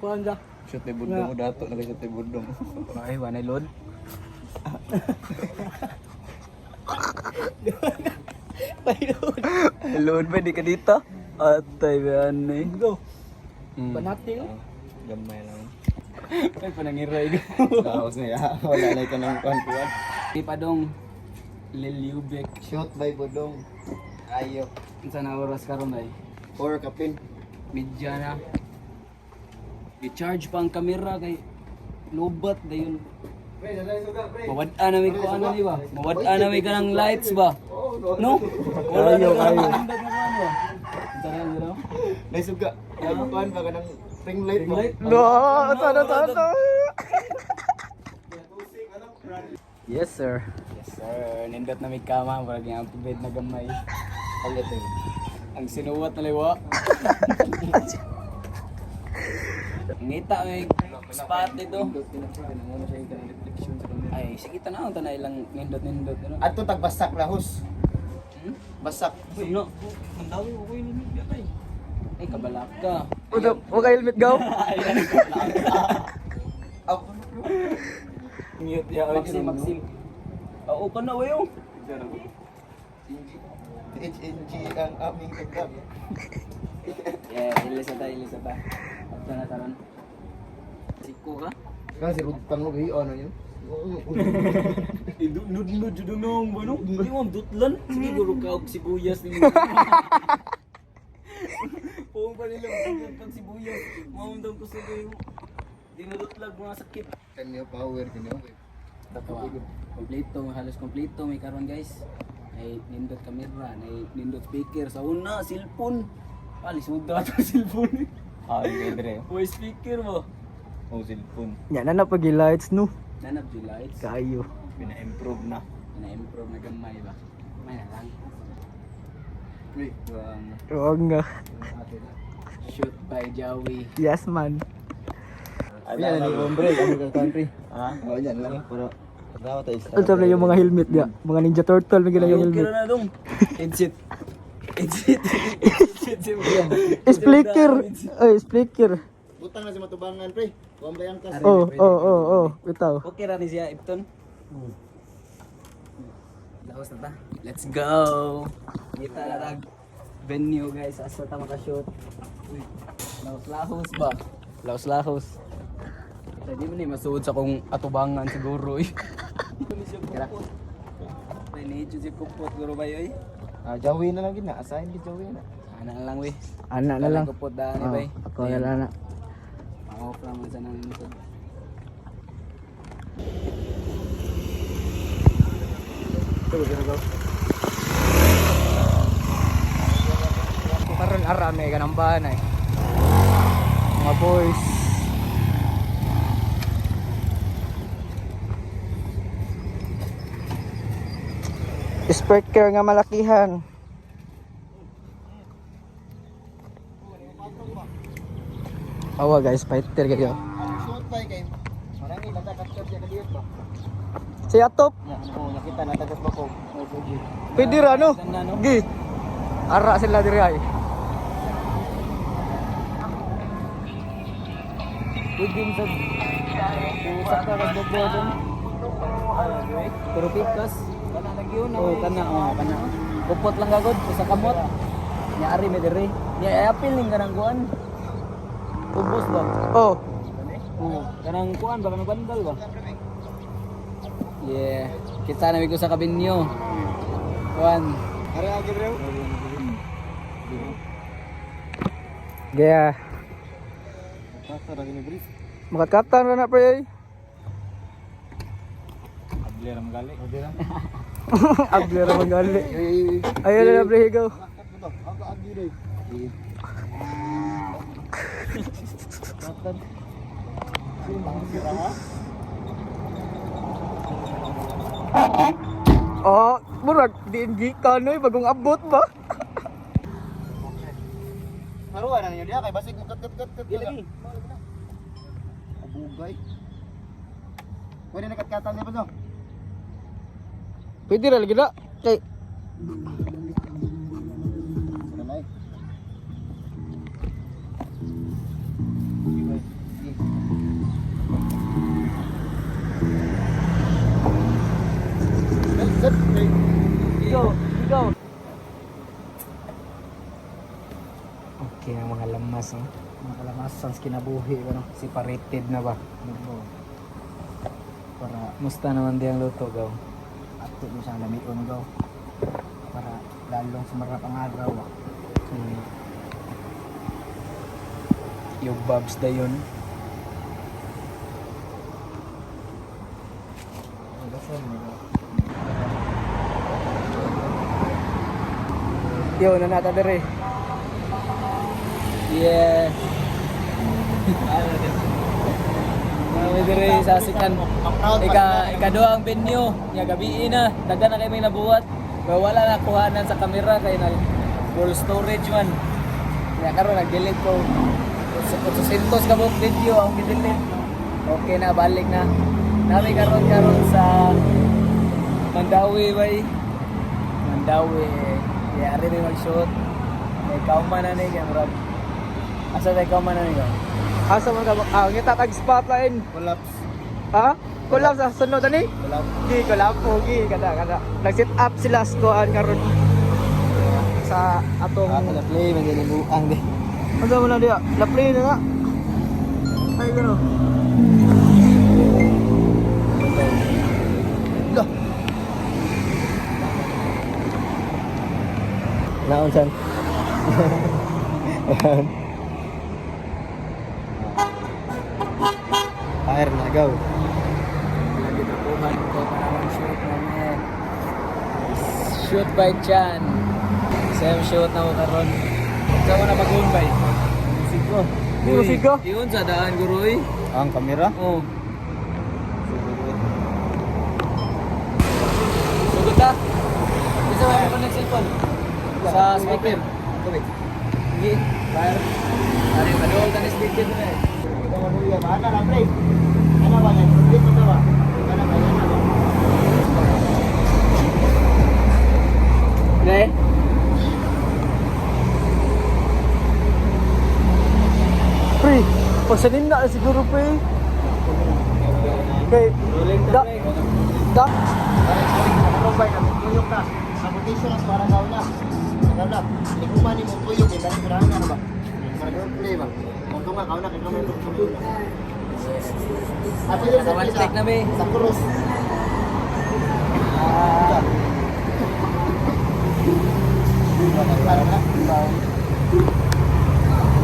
kuhan dyan. Shoot ni Bundong mo dato, nag-shoot ni Bundong. Ay, wanay load. May load. Load ba, di ka dito? Atay, bayan eh. Go. Panati oh. Gamay lang. Ay, panangiray ko. Tapos niya, wala na ito ng kuhan-kuhan. Di pa dong. Lil Ubek. Shoot by Bundong. Ayo. Isa na oras karon ay. Or kapin. Medya na. I-charge pa ang kamera kay lobat dayon. Mawad-an na may ko ano ni ba? Mawad-an na may kanang lights ba? No? Wala Kayo, na kayo. kanang ano ba? Tara mo. Naisog ka. Kuhan ba ka ng ring light Ring mo? light? No, sana. Yes sir. Yes sir. Nindot na may kama para yung bed na gamay. Ulit eh. Ang sinuwat na liwa. Ngita may spot dito. Ay, sige tanaw tanay lang nindot ano. At ito tagbasak lahos. Hmm? Basak. No. Mandawi ko yun ni ay. Ay kabalak ka. Huwag ka helmet gaw. Mute ya Maxim. Oo ka na wayo. HNG ang aming program. Yeah, ilisa ta. At na taron. Siko ka? Kasi rutang mo gayo ano yun? Nud jud nong bano. Di mo dutlan. Sige guro ka og sibuyas ni. Pong pa nila kag sibuyas. Maundang ko sa gayo. Di na dutlag mga sakit. Kanyo power kanyo. Kompleto, halos kompleto may karon guys. Ay nindot camera, ay nindot speaker sa una, cellphone. Alis mo daw ang cellphone. Ay, dire. Uy speaker mo. Oh, cellphone. Yan na pag lights no. Nanap di lights. Kayo. Pina-improve na. Na-improve na gamay ba? May na lang. Uy, buwang. Huwag nga. Shoot by Joey. Yes man. Yan ni hombre, ano ka country? Ha? Oh, yan lang. Pero daw tayo sa. Ano na yung mga helmet ya? Mga Ninja Turtle may gina yung Kira helmet. na dong. Exit. Speaker. Ay, speaker. Butang na si matubangan, pre. Hombre ang kas. Oh. Bitaw. Okay ra ni siya Ipton. Laos na ta. Let's go. Kita na tag venue guys asa ta maka-shoot. Uy. Laos ba? Laos. Hindi mo ni masuod sa kong atubangan siguro eh. Kira. Medyo si kupot guro ba yoy? Ah, Jawi na lang gid na. Assign gid Jawi na. Ana na lang we. Ana na lang. Kupot daan ni Oh, bay. ako na lang na. Off lang man sa nang nito. Karon arame ka ng bahan ay. Mga boys. Speaker nga malakihan. Awa guys, fighter kayo. Shoot by kay. Marang ilang kapture siya kadiyot ba? Si Atop, Ya, oh, nakita na tagas ba ko. pwede ra no? Gi. Ara sila diri ay. Pwede mo sa ka nagbobodan. Pero pikas. Kana nagyon na. Oh, kana. Kupot lang gagod sa kamot. Nya ari me diri. Nya apil ning kanang kuan. Ubos ba? Oh, Kanang kuan ba kanang bandal ba? Yeah. Kita na ko sa kabinyo. Kuan. Are agi bro. gaya. Kata ra gini brief. Makakatan ra na pre. Abli ra magali. Abli ra. Abli ra magali. Ayun na pre higaw. Aga agi dai. Katan. Simbang siraha. Oh, murag diin gikan noy bagong abot ba? Maruwa na niyo dia kay basig mo kat. Dili. Abugay. Pwede na katkatan niya ba to? Pwede ra lagi na. Kay Sanay. kalamas, oh. Mga kalamas ang kinabuhi, ano, separated na ba? Para musta naman di ang luto, gaw. Ato mo siyang lamiton daw. Para lalong sumarap ang araw. Hmm. Yung babs da yun. Yo, nanata dire. Yeah. Kami dire sa sikan. Ikaduha ang venue. Nga gabi na. Daga na kami nabuhat. Pero wala na kuhanan sa kamera kay na full storage man. Kaya karon nag-delete ko. 800 ka buong video ang gidelete. Okay na, balik na. Nami karon sa Mandawi bay. Mandawi. Kaya ari rin mag-shoot. May kauman na ni kaya murag. Asa may kauman na ni ka? Asa mo ka? Ngita tag spotline. Collapse. Ha? Collab sa sunod ani? Collapse. Gi collab o gi kada. Nag-set up sila sa kuan karon sa atong Play, maginibuang di. ano mo na dia? La play na nga. Ay gano. Lah. Naon san? Air na gaw. Lagi na kuhan ko para mag-shoot namin. Shoot by Chan. Same shoot na ko karon. Saan mo na mag-on by? Musiko. Di musiko? Yun sa daan guroy. Ang kamera. Oh. Sugod na. Isa mo yung connect cellphone. Sa speaker. Sige. Fire. Ari, maduol ka na speaker na eh. Ikaw manuya ba? Ana na pre. Ana ba yan? Dito na ba? Ana ba yan? Ne? Pre, pasanin na siguro pre. Okay. Rolling Da. na Da. Kumbay kami. Tuyok na. Sabotation ang parang gaw na. Gaw na. Likuman ni mo tuyok. Ito na kirahan na ba? Parang play ba? Kung nga gaw na. Kaya may tuyok na. At yun sa One take na be. Sa krus.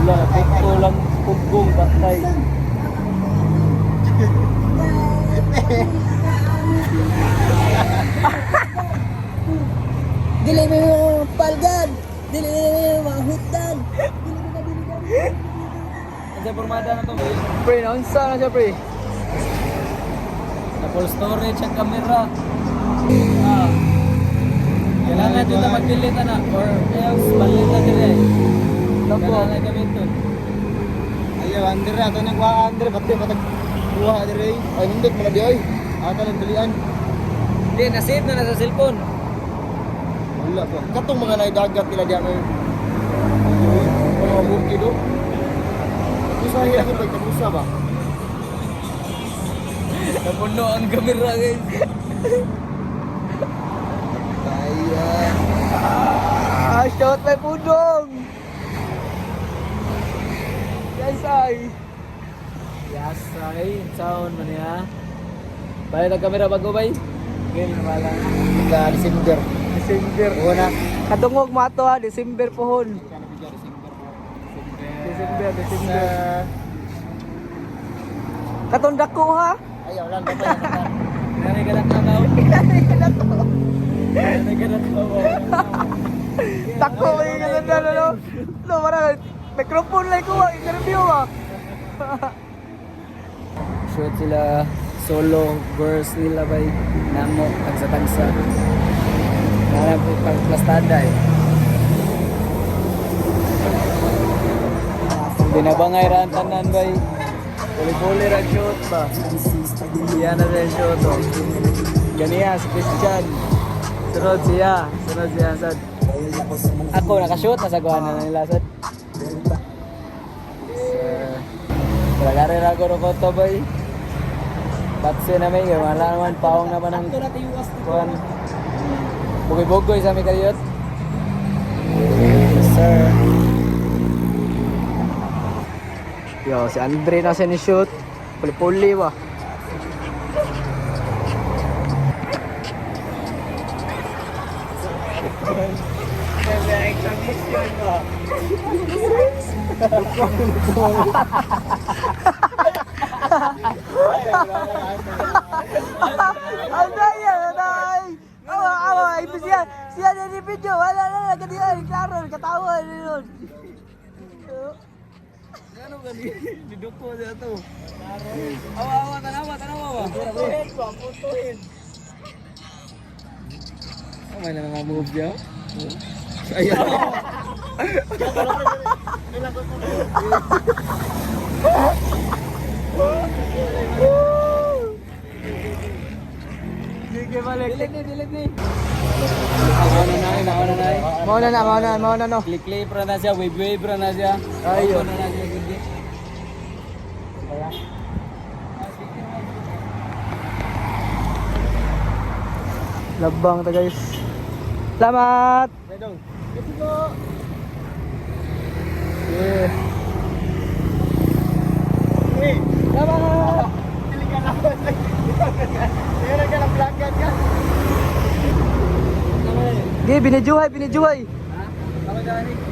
Wala, ito lang pugong patay. Dili mo palgan. Dili mo mahutan. Ang formada na to, boy. Pre, naunsa na siya pre. Na full storage ang camera. Kailangan dito mag-delete na or else balik na dito eh. Kailangan gamitin. Ayaw, Andre. Ato nang kuha, Andre. Pati patag kuha, Andre. Ay, hindi. Pala di ay. Ato lang balian. Hindi, nasave na sa cellphone. Wala pa. Katong mga naidagat nila diyan may mga murki do. Isa hiya ko pagkabusa ba? Napuno ang camera guys. Kaya. Shot may pudong. Yes ay. Yes, ay. Sound mo niya. Balik ang camera bago bay. Game na bala. Ika December. December. Una. Kadungog mato ha, December pohon. December. Katondak ko ha. Ayaw lang ba yan? Nanay ka na daw. Nanay ka na daw. Takko may ganda na no. No, para microphone lang ko, interview ah. Shoot sila solo verse nila bay namo tagsa-tagsa. Nara po pagplastada eh. Binabangay ra ang tanan bay. Puli-puli ra shoot ba. Iyan na rin shoot oh. Ganiya si Christian. Sunod siya sad. Ako nakashoot na sa kuhanan na nila sad. Kalagari ra ko ro to bay. Batse na may wala naman paong naman ang kuhan. Bugoy-bugoy sa may kayot. Yes sir. Yo, si Andre na siya ni shoot. Puli-puli ba? Anday yan, anday! Awa, ito siya na ni video. Wala, kadiyan, klaro, katawa yun. Ano gani? Diduko siya to. Awa, tanawa ba? Putuhin. May nangamove siya. Ayaw. Sige, balik. Dilig ni. Mauna na. Klik pra na siya, wave pra na siya. Ayun. Na siya gindi. Labang ta guys. Selamat. Redong. Yeah. Hey, Selamat. pili ka lang. Meron ka ng blanket ka. Gi, binijuhay. Ha? Tama ka ni.